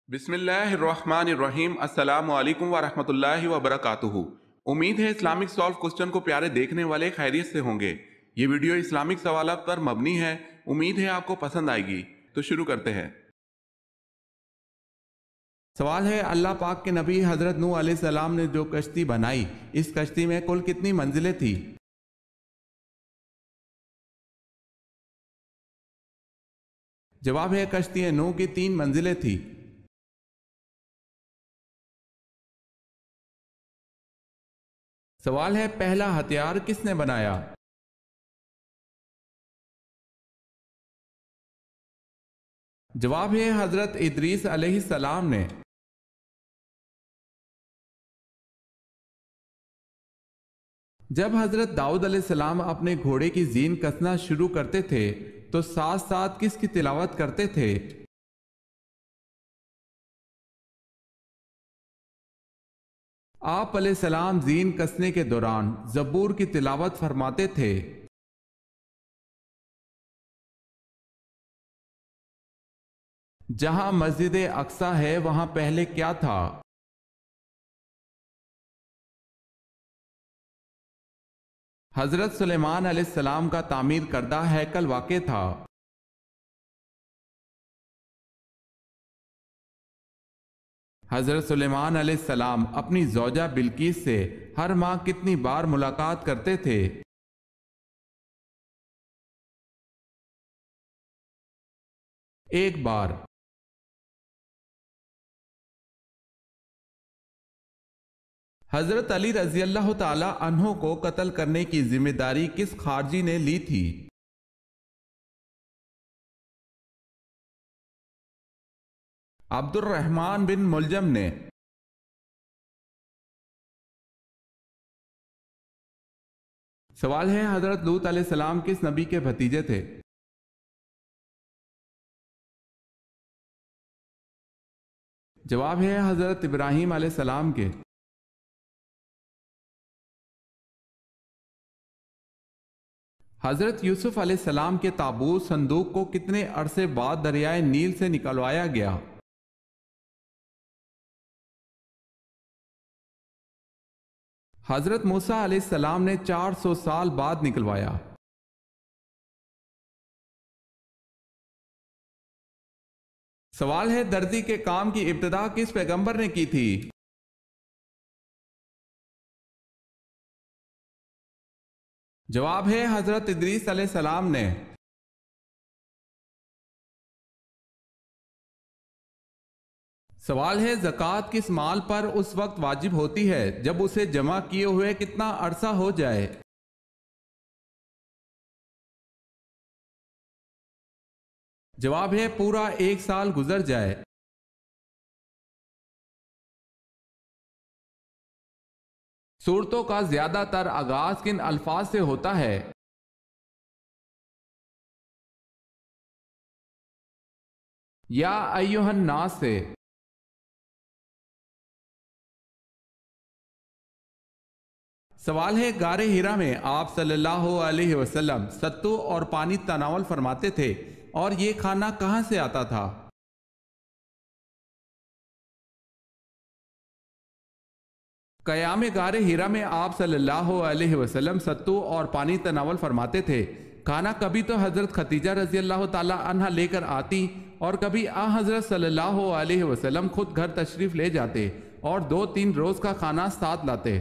بسم اللہ الرحمن الرحیم۔ السلام علیکم ورحمۃ اللہ وبرکاتہ۔ امید ہے اسلامک سالو کوسچن کو پیارے دیکھنے والے خیریت سے ہوں گے۔ یہ ویڈیو اسلامک سوالات پر مبنی ہے، امید ہے آپ کو پسند آئے گی۔ تو شروع کرتے ہیں۔ سوال ہے، اللہ پاک کے نبی حضرت نوح علیہ السلام نے جو کشتی بنائی، اس کشتی میں کل کتنی منزلیں تھی؟ جواب ہے، کشتی نوح کی 3 منزلیں تھی۔ سوال ہے، پہلا ہتھیار کس نے بنایا؟ جواب ہے، حضرت ادریس علیہ السلام نے۔ جب حضرت داؤد علیہ السلام اپنے گھوڑے کی زین کسنا شروع کرتے تھے تو ساتھ ساتھ کس کی تلاوت کرتے تھے؟ آپ علیہ السلام زین کسنے کے دوران زبور کی تلاوت فرماتے تھے۔ جہاں مسجد اقصی ہے وہاں پہلے کیا تھا؟ حضرت سلیمان علیہ السلام کا تعمیر کردہ ہیکل واقع تھا۔ حضرت سلیمان علیہ السلام اپنی زوجہ بلقیس سے ہر ماہ کتنی بار ملاقات کرتے تھے؟ ایک بار۔ حضرت علی رضی اللہ تعالی عنہ کو قتل کرنے کی ذمہ داری کس خارجی نے لی تھی؟ عبد الرحمن بن ملجم نے۔ سوال ہے، حضرت لوط علیہ السلام کس نبی کے بھتیجے تھے؟ جواب ہے، حضرت ابراہیم علیہ السلام کے۔ حضرت یوسف علیہ السلام کے تابوت صندوق کو کتنے عرصے بعد دریائے نیل سے نکلوایا گیا؟ حضرت موسیٰ علیہ السلام نے 400 سال بعد نکلوایا۔ سوال ہے، درزی کے کام کی ابتدا کس پیغمبر نے کی تھی؟ جواب ہے، حضرت ادریس علیہ السلام نے۔ سوال ہے، زکوٰۃ کس مال پر اس وقت واجب ہوتی ہے جب اسے جمع کیے ہوئے کتنا عرصہ ہو جائے؟ جواب ہے، پورا 1 سال گزر جائے۔ سورتوں کا زیادہ تر آغاز کن الفاظ سے ہوتا ہے؟ یا ایھا الناس سے۔ سوال ہے، غار حرا میں آپ صلی اللہ علیہ وسلم ستو اور پانی تناول فرماتے تھے اور یہ کھانا کہاں سے آتا تھا؟ قیام غار حرا میں آپ صلی اللہ علیہ وسلم ستو اور پانی تناول فرماتے تھے۔ کھانا کبھی تو حضرت خدیجہ رضی اللہ تعالی عنہ لے کر آتی اور کبھی حضرت صلی اللہ علیہ وسلم خود گھر تشریف لے جاتے اور 2-3 روز کا کھانا ساتھ لاتے۔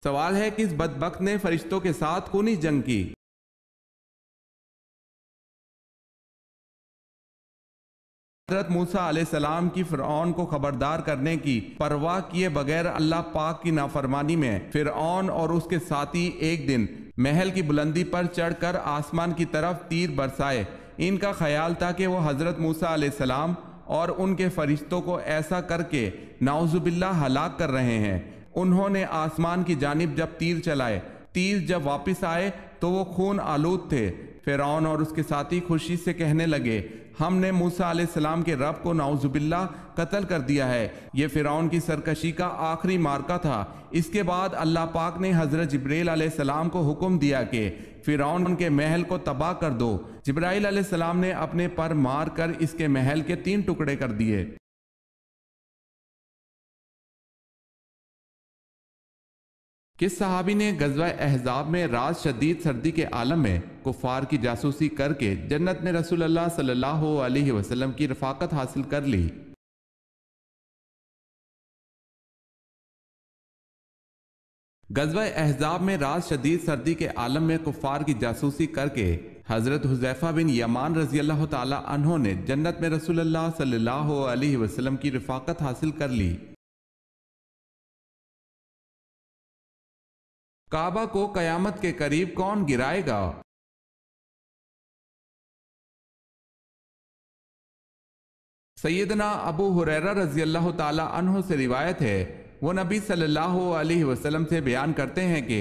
سوال ہے، کس بدبخت نے فرشتوں کے ساتھ خونی جنگ کی؟ حضرت موسیٰ علیہ السلام کی فرعون کو خبردار کرنے کی پرواہ کیے بغیر اللہ پاک کی نافرمانی میں فرعون اور اس کے ساتھی ایک دن محل کی بلندی پر چڑھ کر آسمان کی طرف تیر برسائے۔ ان کا خیال تھا کہ وہ حضرت موسیٰ علیہ السلام اور ان کے فرشتوں کو ایسا کر کے نعوذ باللہ ہلاک کر رہے ہیں۔ انہوں نے آسمان کی جانب جب تیر چلائے، تیر جب واپس آئے تو وہ خون آلود تھے۔ فرعون اور اس کے ساتھی خوشی سے کہنے لگے، ہم نے موسیٰ علیہ السلام کے رب کو نعوذ باللہ قتل کر دیا ہے۔ یہ فرعون کی سرکشی کا آخری مارکہ تھا۔ اس کے بعد اللہ پاک نے حضرت جبریل علیہ السلام کو حکم دیا کہ فرعون کے محل کو تباہ کر دو۔ جبرائیل علیہ السلام نے اپنے پر مار کر اس کے محل کے 3 ٹکڑے کر دیے۔ کس صحابی نے غزوہ احزاب میں رات شدید سردی کے عالم میں کفار کی جاسوسی کر کے جنت میں رسول اللہ صلی اللہ علیہ وسلم کی رفاقت حاصل کر لی؟ غزوہ احزاب میں رات شدید سردی کے عالم میں کفار کی جاسوسی کر کے حضرت حذیفہ بن یمان رضی اللہ تعالی عنہ نے جنت میں رسول اللہ صلی اللہ علیہ وسلم کی رفاقت حاصل کر لی۔ کعبہ کو قیامت کے قریب کون گرائے گا؟ سیدنا ابو ہریرہ رضی اللہ تعالی عنہ سے روایت ہے، وہ نبی صلی اللہ علیہ وسلم سے بیان کرتے ہیں کہ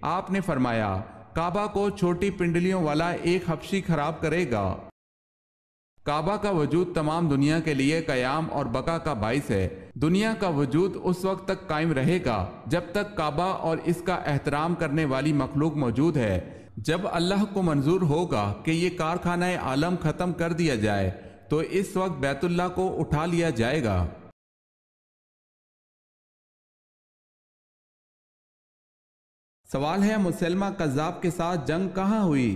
آپ نے فرمایا، کعبہ کو چھوٹی پنڈلیوں والا ایک حبشی خراب کرے گا۔ کعبہ کا وجود تمام دنیا کے لیے قیام اور بقا کا باعث ہے۔ دنیا کا وجود اس وقت تک قائم رہے گا جب تک کعبہ اور اس کا احترام کرنے والی مخلوق موجود ہے۔ جب اللہ کو منظور ہوگا کہ یہ کارخانہ عالم ختم کر دیا جائے تو اس وقت بیت اللہ کو اٹھا لیا جائے گا۔ سوال ہے، مسلمہ کذاب کے ساتھ جنگ کہاں ہوئی؟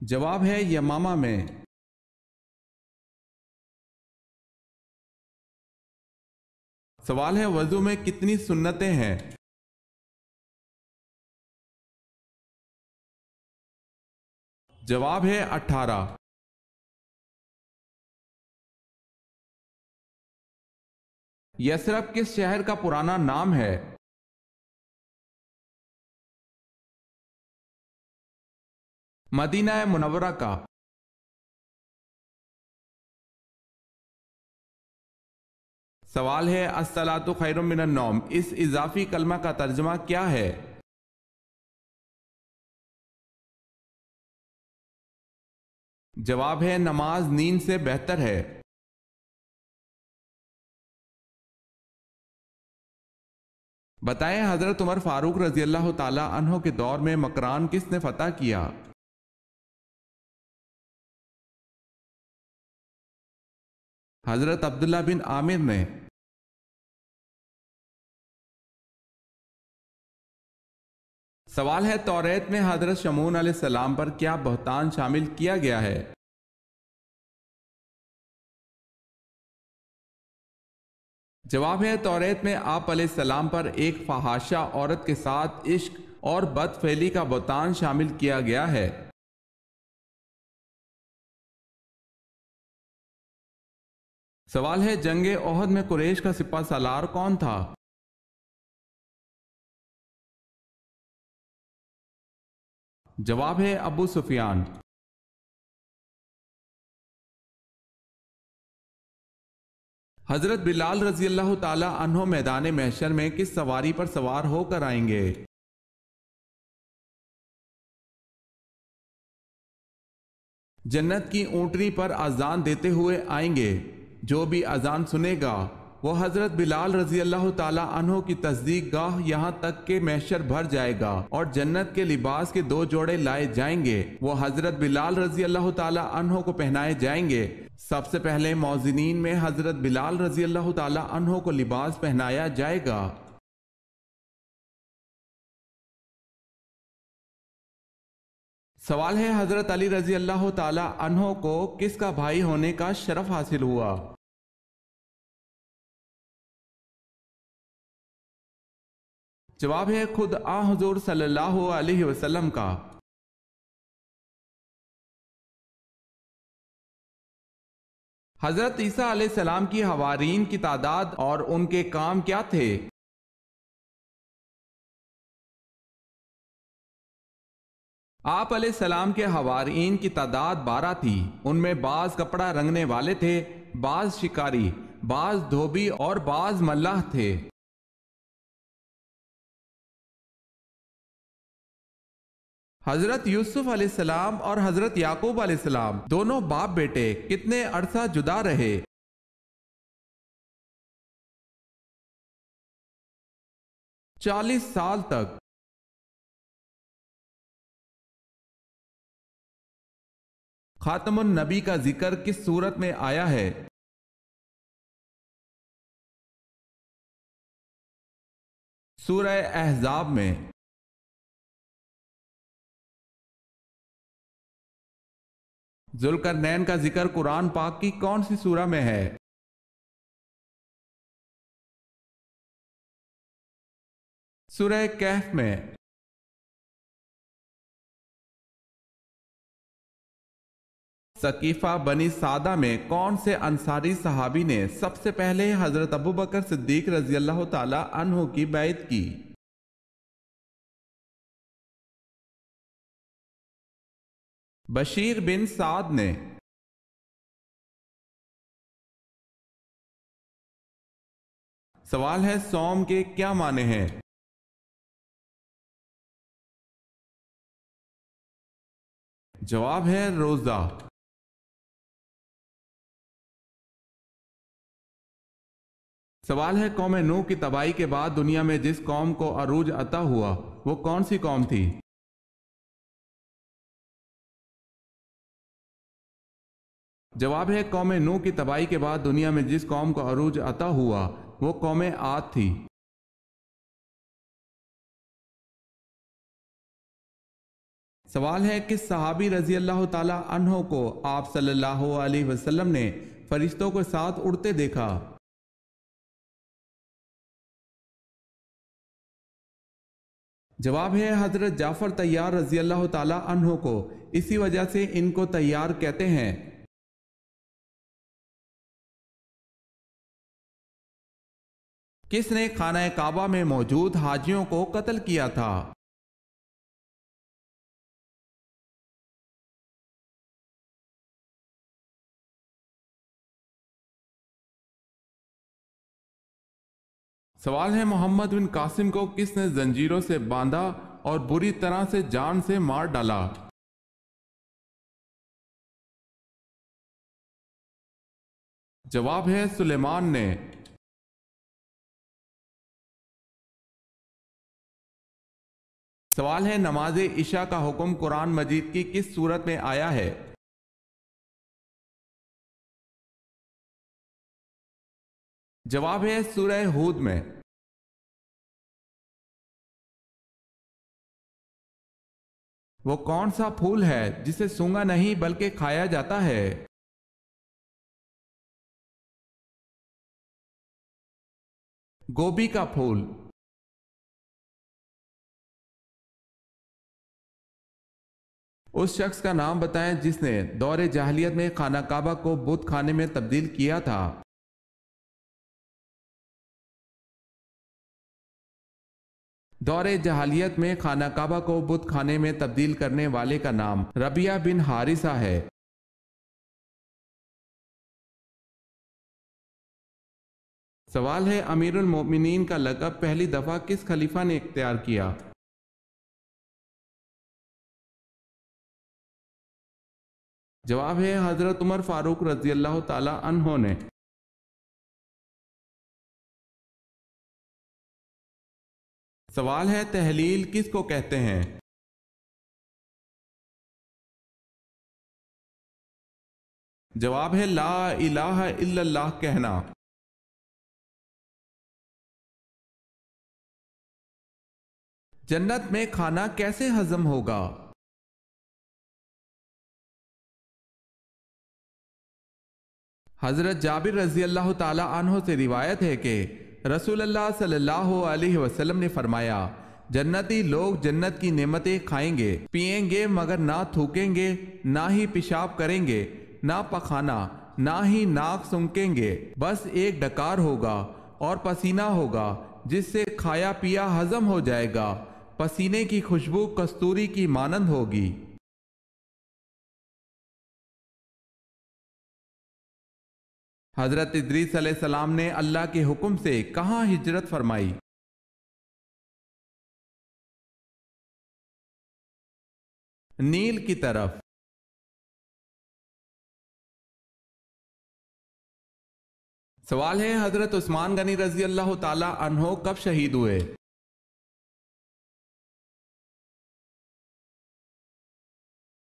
جواب ہے یمامہ میں۔ سوال ہے، وضو میں کتنی سنتیں ہیں؟ جواب ہے 18۔ یثرب کس شہر کا پرانا نام ہے؟ مدینہ منورہ کا۔ سوال ہے، الصلاۃ خیر من النوم اس اضافی کلمہ کا ترجمہ کیا ہے؟ جواب ہے، نماز نیند سے بہتر ہے۔ بتائیں، حضرت عمر فاروق رضی اللہ تعالی عنہ کے دور میں مکران کس نے فتح کیا؟ حضرت عبداللہ بن عامر نے۔ سوال ہے، توریت میں حضرت شمعون علیہ السلام پر کیا بہتان شامل کیا گیا ہے؟ جواب ہے، توریت میں آپ علیہ السلام پر ایک فحاشہ عورت کے ساتھ عشق اور بد فعلی کا بہتان شامل کیا گیا ہے۔ سوال ہے، جنگ احد میں قریش کا سپہ سالار کون تھا؟ جواب ہے، ابو سفیان۔ حضرت بلال رضی اللہ تعالی عنہ میدان محشر میں کس سواری پر سوار ہو کر آئیں گے؟ جنت کی اونٹنی پر اذان دیتے ہوئے آئیں گے۔ جو بھی اذان سنے گا وہ حضرت بلال رضی اللہ تعالی عنہ کی تصدیق گاہ یہاں تک کہ محشر بھر جائے گا اور جنت کے لباس کے 2 جوڑے لائے جائیں گے، وہ حضرت بلال رضی اللہ تعالی عنہ کو پہنائے جائیں گے۔ سب سے پہلے موذنین میں حضرت بلال رضی اللہ تعالی عنہ کو لباس پہنایا جائے گا۔ سوال ہے، حضرت علی رضی اللہ تعالی عنہ کو کس کا بھائی ہونے کا شرف حاصل ہوا؟ جواب ہے، خود حضور صلی اللہ علیہ وسلم کا۔ حضرت عیسیٰ علیہ السلام کی حوارین کی تعداد اور ان کے کام کیا تھے؟ آپ علیہ السلام کے حوارین کی تعداد 12 تھی۔ ان میں بعض کپڑا رنگنے والے تھے، بعض شکاری، بعض دھوبی اور بعض ملاح تھے۔ حضرت یوسف علیہ السلام اور حضرت یعقوب علیہ السلام دونوں باپ بیٹے کتنے عرصہ جدا رہے؟ 40 سال تک۔ خاتم النبی کا ذکر کس صورت میں آیا ہے؟ سورہ احزاب میں۔ ذوالقرنین کا ذکر قرآن پاک کی کون سی سورہ میں ہے؟ سورہ کہف میں۔ ثقیفہ بنی سعدہ میں کون سے انصاری صحابی نے سب سے پہلے حضرت ابوبکر صدیق رضی اللہ تعالی عنہ کی بیعت کی؟ بشیر بن سعد نے۔ سوال ہے صوم کے کیا معنی ہیں؟ جواب ہے روزہ۔ سوال ہے قوم نوح کی تباہی کے بعد دنیا میں جس قوم کو عروج عطا ہوا وہ کون سی قوم تھی؟ جواب ہے قوم نوح کی تباہی کے بعد دنیا میں جس قوم کو عروج عطا ہوا وہ قوم عاد تھی۔ سوال ہے کس صحابی رضی اللہ تعالی عنہ کو آپ صلی اللہ علیہ وسلم نے فرشتوں کے ساتھ اڑتے دیکھا؟ جواب ہے حضرت جعفر طیار رضی اللہ تعالی عنہ کو، اسی وجہ سے ان کو طیار کہتے ہیں۔ کس نے خانہ کعبہ میں موجود حاجیوں کو قتل کیا تھا؟ سوال ہے محمد بن قاسم کو کس نے زنجیروں سے باندھا اور بری طرح سے جان سے مار ڈالا؟ جواب ہے سلیمان نے۔ سوال ہے نماز عشاء کا حکم قرآن مجید کی کس سورت میں آیا ہے؟ جواب ہے سورہ ہود میں۔ وہ کون سا پھول ہے جسے سونگھا نہیں بلکہ کھایا جاتا ہے؟ گوبھی کا پھول۔ اس شخص کا نام بتائیں جس نے دور جاہلیت میں خانہ کعبہ کو بت خانے میں تبدیل کیا تھا۔ دور جاہلیت میں خانہ کعبہ کو بت خانے میں تبدیل کرنے والے کا نام ربیعہ بن حارثہ ہے۔ سوال ہے امیر المؤمنین کا لقب پہلی دفعہ کس خلیفہ نے اختیار کیا؟ جواب ہے حضرت عمر فاروق رضی اللہ تعالی عنہ نے۔ سوال ہے تحلیل کس کو کہتے ہیں؟ جواب ہے لا الہ الا اللہ کہنا۔ جنت میں کھانا کیسے ہضم ہوگا؟ حضرت جابر رضی اللہ تعالی عنہ سے روایت ہے کہ رسول اللہ صلی اللہ علیہ وسلم نے فرمایا جنتی لوگ جنت کی نعمتیں کھائیں گے پئیں گے مگر نہ تھوکیں گے، نہ ہی پیشاب کریں گے، نہ پخانا، نہ ہی ناک سونکیں گے، بس ایک ڈکار ہوگا اور پسینہ ہوگا جس سے کھایا پیا ہضم ہو جائے گا، پسینے کی خوشبو کستوری کی مانند ہوگی۔ حضرت ادریس علیہ السلام نے اللہ کے حکم سے کہاں ہجرت فرمائی؟ نیل کی طرف۔ سوال ہے حضرت عثمان غنی رضی اللہ تعالی عنہ کب شہید ہوئے؟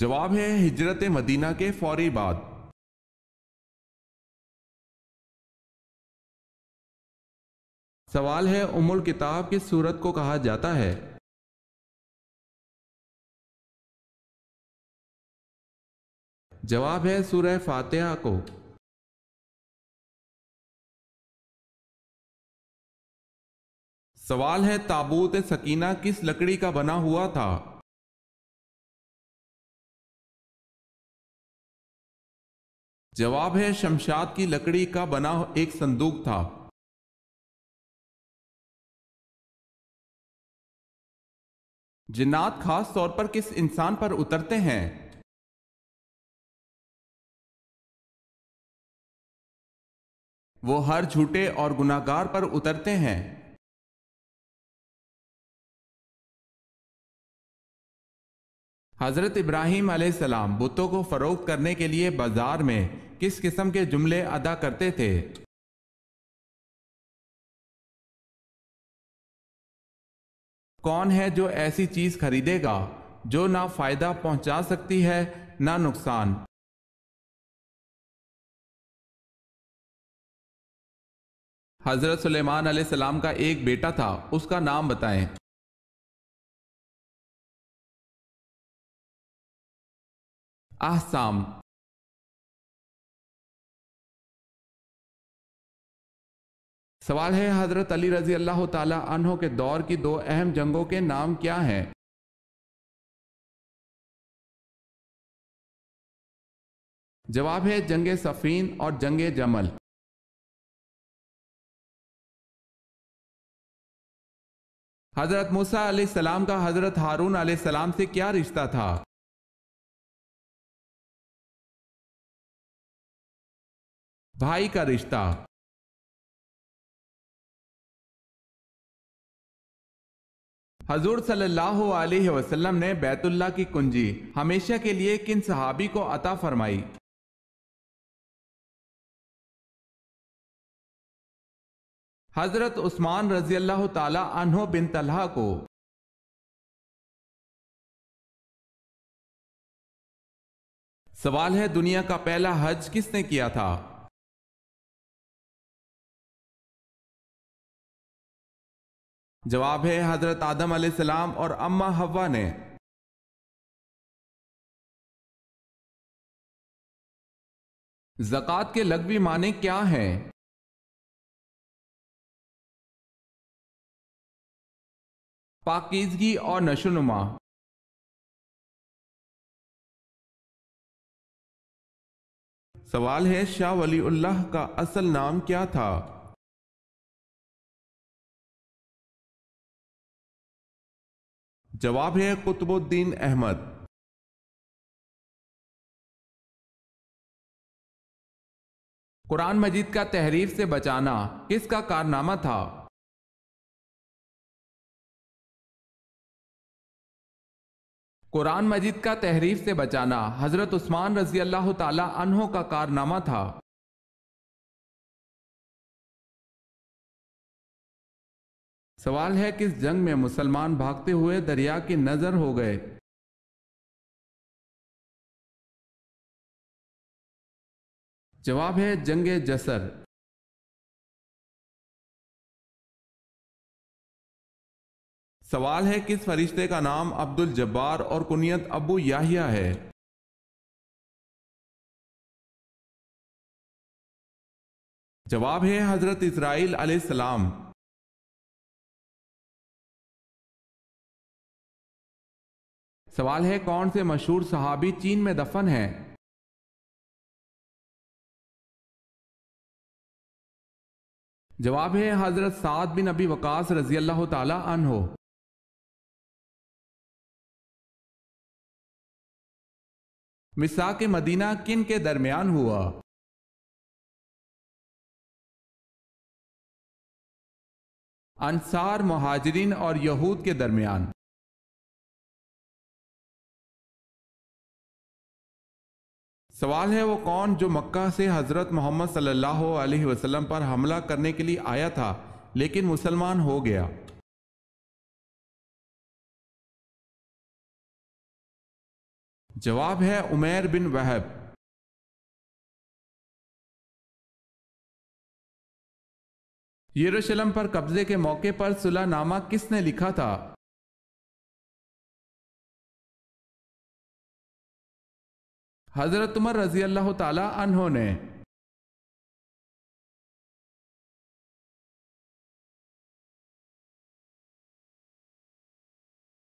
جواب ہے ہجرت مدینہ کے فوری بعد۔ سوال ہے ام الکتاب کس سورت کو کہا جاتا ہے؟ جواب ہے سورہ فاتحہ کو۔ سوال ہے تابوت سکینہ کس لکڑی کا بنا ہوا تھا؟ جواب ہے شمشاد کی لکڑی کا بنا ایک صندوق تھا۔ جنات خاص طور پر کس انسان پر اترتے ہیں؟ وہ ہر جھوٹے اور گناہگار پر اترتے ہیں۔ حضرت ابراہیم علیہ السلام بتوں کو فروخت کرنے کے لیے بازار میں کس قسم کے جملے ادا کرتے تھے؟ کون ہے جو ایسی چیز خریدے گا جو نہ فائدہ پہنچا سکتی ہے نہ نقصان؟ حضرت سلیمان علیہ السلام کا ایک بیٹا تھا، اس کا نام بتائیں۔ احسام۔ سوال ہے حضرت علی رضی اللہ تعالی عنہ کے دور کی دو اہم جنگوں کے نام کیا ہیں؟ جواب ہے جنگ صفین اور جنگ جمل۔ حضرت موسیٰ علیہ السلام کا حضرت ہارون علیہ السلام سے کیا رشتہ تھا؟ بھائی کا رشتہ۔ حضور صلی اللہ علیہ وسلم نے بیت اللہ کی کنجی ہمیشہ کے لیے کن صحابی کو عطا فرمائی؟ حضرت عثمان رضی اللہ تعالی عنہ بن طلحہ کو۔ سوال ہے دنیا کا پہلا حج کس نے کیا تھا؟ جواب ہے حضرت آدم علیہ السلام اور اماں حوا نے۔ زکوٰۃ کے لغوی معنی کیا ہیں؟ پاکیزگی اور نشوونما۔ سوال ہے شاہ ولی اللہ کا اصل نام کیا تھا؟ جواب ہے قطب الدین احمد۔ قرآن مجید کا تحریف سے بچانا کس کا کارنامہ تھا؟ قرآن مجید کا تحریف سے بچانا حضرت عثمان رضی اللہ تعالی عنہ کا کارنامہ تھا۔ سوال ہے کس جنگ میں مسلمان بھاگتے ہوئے دریا کی نظر ہو گئے؟ جواب ہے جنگ جسر۔ سوال ہے کس فرشتے کا نام عبد الجبار اور کنیت ابو یحییٰ ہے؟ جواب ہے حضرت اسرائیل علیہ السلام۔ سوال ہے کون سے مشہور صحابی چین میں دفن ہیں؟ جواب ہے حضرت سعد بن ابی وقاص رضی اللہ تعالی عنہ۔ میثاق مدینہ کن کے درمیان ہوا؟ انصار، مہاجرین اور یہود کے درمیان۔ سوال ہے وہ کون جو مکہ سے حضرت محمد صلی اللہ علیہ وسلم پر حملہ کرنے کے لیے آیا تھا لیکن مسلمان ہو گیا؟ جواب ہے عمیر بن وہب۔ یروشلم پر قبضے کے موقع پر صلح نامہ کس نے لکھا تھا؟ حضرت عمر رضی اللہ تعالی عنہ نے۔